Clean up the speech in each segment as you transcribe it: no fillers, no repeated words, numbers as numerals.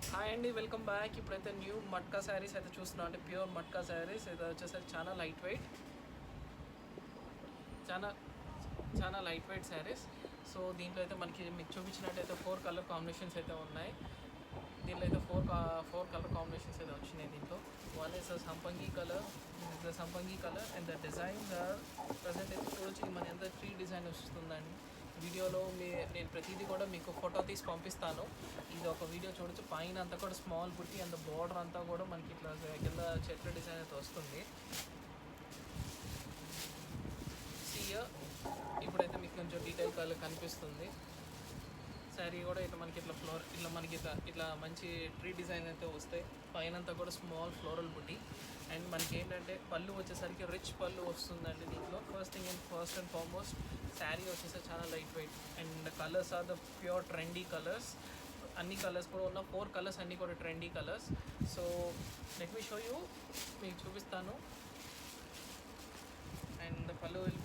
Hi అండి, welcome back. ఇప్పుడైతే new matka saris అయితే చూస్తున్నాం. అంటే ప్యూర్ మట్కా శారీస్ ఇది వచ్చేసరికి చాలా లైట్ వెయిట్, చాలా చాలా లైట్ వెయిట్ శారీస్. సో దీంట్లో అయితే మీకు చూపించినట్టయితే 4 కలర్ కాంబినేషన్స్ అయితే ఉన్నాయి. దీంట్లో అయితే ఫోర్ కలర్ కాంబినేషన్స్ అయితే వచ్చినాయి. దీంట్లో one is sampangi colour, the sampangi colour and the designs are present అయితే చూడొచ్చు. మన ఎంత ఫ్రీ డిజైన్ వస్తుందండి. వీడియోలో నేను ప్రతిదీ కూడా మీకు ఫోటో తీసి పంపిస్తాను. ఇది ఒక వీడియో చూడొచ్చు. పైన అంతా కూడా స్మాల్ బుట్టి అండ్ బార్డర్ అంతా కూడా మనకి ఇట్లా కింద చెట్ల డిజైన్ అయితే వస్తుంది. సియర్ ఇప్పుడైతే మీకు కొంచెం డీటెయిల్ కలర్ కనిపిస్తుంది. శారీ కూడా ఇట్లా మనకి ఇట్లా ఇట్లా మనకి ఇట్లా మంచి ట్రీ డిజైన్ అయితే వస్తాయి. పైన అంతా కూడా స్మాల్ ఫ్లోరల్ బుట్టి. అండ్ మనకి ఏంటంటే పళ్ళు వచ్చేసరికి రిచ్ పళ్ళు వస్తుందండి. దీంట్లో ఫస్ట్ అండ్ ఫార్మోస్ట్ శారీ వచ్చేసరికి చాలా light weight and colours are the pure trendy colours. అన్ని కలర్స్ కూడా ఉన్న 4 కలర్స్ అన్నీ కూడా trendy colours. So let me show you, మీకు చూపిస్తాను. అండ్ పళ్ళు విల్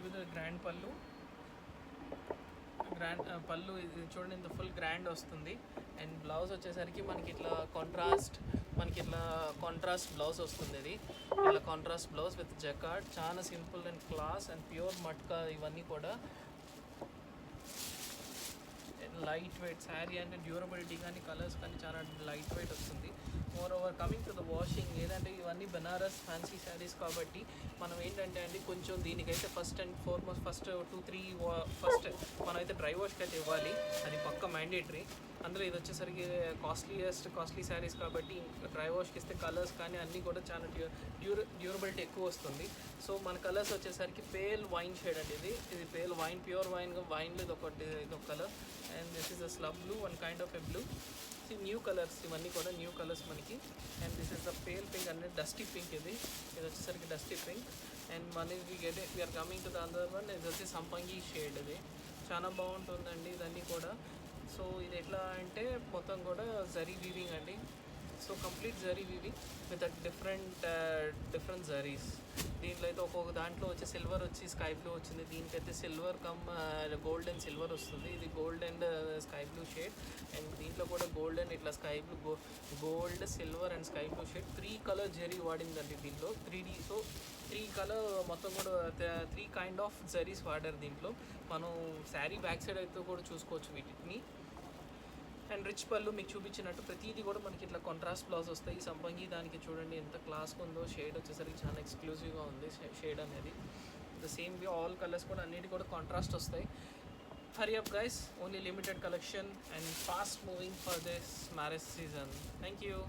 బి ద గ్రాండ్ పళ్ళు. పళ్ళు ఇది చూడండి, ఇంత ఫుల్ గ్రాండ్ వస్తుంది. అండ్ బ్లౌజ్ వచ్చేసరికి మనకి ఇట్లా కాంట్రాస్ట్ బ్లౌజ్ వస్తుంది. ఇది ఇట్లా కాంట్రాస్ట్ బ్లౌజ్ విత్ జకార్డ్, చాలా simple and class and pure matka. ఇవన్నీ కూడా లైట్ వెయిట్ శారీ అంటే డ్యూరబిలిటీ కానీ కలర్స్ కానీ చాలా లైట్ వెయిట్ వస్తుంది. More over coming to the washing, ఏదంటే ఇవన్నీ బెనారస్ ఫ్యాన్సీ శారీస్ కాబట్టి మనం ఏంటంటే అండి కొంచెం దీనికైతే ఫస్ట్ 2-3 ఫస్ట్ మనమైతే డ్రై వాష్కి అయితే ఇవ్వాలి. అది పక్క మ్యాండేటరీ. అందులో ఇది వచ్చేసరికి కాస్ట్లీ శారీస్ కాబట్టి డ్రై వాష్కి ఇస్తే కలర్స్ కానీ అన్నీ కూడా చాలా డ్యూరబిలిటీ ఎక్కువ వస్తుంది. సో మన కలర్స్ వచ్చేసరికి పేల్ వైన్ షేడ్ అండి. ఇది పేల్ వైన్, ప్యూర్ వైన్లో ఇదొక colour. And this is a slub blue, one kind of a blue. New colours, ఇవన్నీ కూడా న్యూ కలర్స్ మనకి. And this is the pale pink అంటే డస్టీ పింక్. ఇది వచ్చేసరికి డస్టీ పింక్. అండ్ మనకి we're coming to the other one, ఇది వచ్చి సంపంగి షేడ్. ఇది చాలా బాగుంటుందండి ఇదన్నీ కూడా. సో ఇది ఎట్లా అంటే మొత్తం కూడా జరీ వీవింగ్ అండి. So complete zari weaving with different zaris. దీంట్లో అయితే ఒక్కొక్క దాంట్లో వచ్చి సిల్వర్ వచ్చి స్కై బ్లూ వచ్చింది. దీనికైతే సిల్వర్ గోల్డ్ అండ్ సిల్వర్ వస్తుంది. ఇది gold and sky blue shade. And దీంట్లో కూడా గోల్డ్ అండ్ ఇట్లా sky blue, gold, silver and sky blue shade. 3 colour zari వాడిందండి దీంట్లో, 3D. సో 3 కలర్ మొత్తం కూడా 3 కైండ్ ఆఫ్ జరీస్ వాడారు దీంట్లో. మనం శారీ బ్యాక్ సైడ్ అయితే కూడా చూసుకోవచ్చు వీటిని. అండ్ రిచ్ పళ్ళు మీకు చూపించినట్టు ప్రతిదీ కూడా మనకి ఇట్లా కాంట్రాస్ట్ బ్లౌజ్ వస్తాయి. ఈ సంపంగి దానికి చూడండి ఎంత క్లాస్గా ఉందో. షేడ్ వచ్చేసరికి చాలా ఎక్స్క్లూజివ్గా ఉంది షేడ్ అనేది. The same way all colours కూడా అన్నిటి కూడా కాంట్రాస్ట్ వస్తాయి. Hurry up guys, only limited collection and fast moving for this marriage season. Thank you.